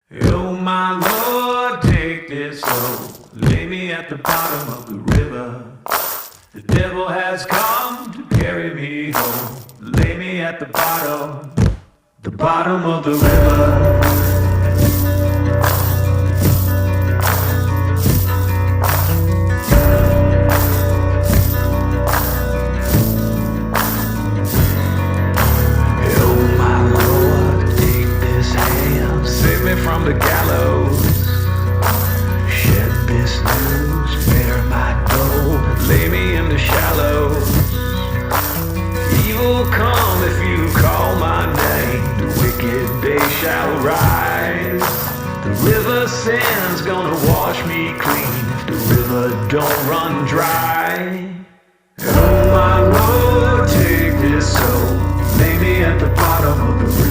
Oh my Lord, take this soul, lay me at the bottom of the river. The devil has come to carry me home, lay me at the bottom of the river. From the gallows, shed this news, bear my dough, lay me in the shallows. Evil come if you call my name, the wicked day shall rise. The river sand's gonna wash me clean if the river don't run dry. Oh my Lord, take this soul, lay me at the bottom of the river.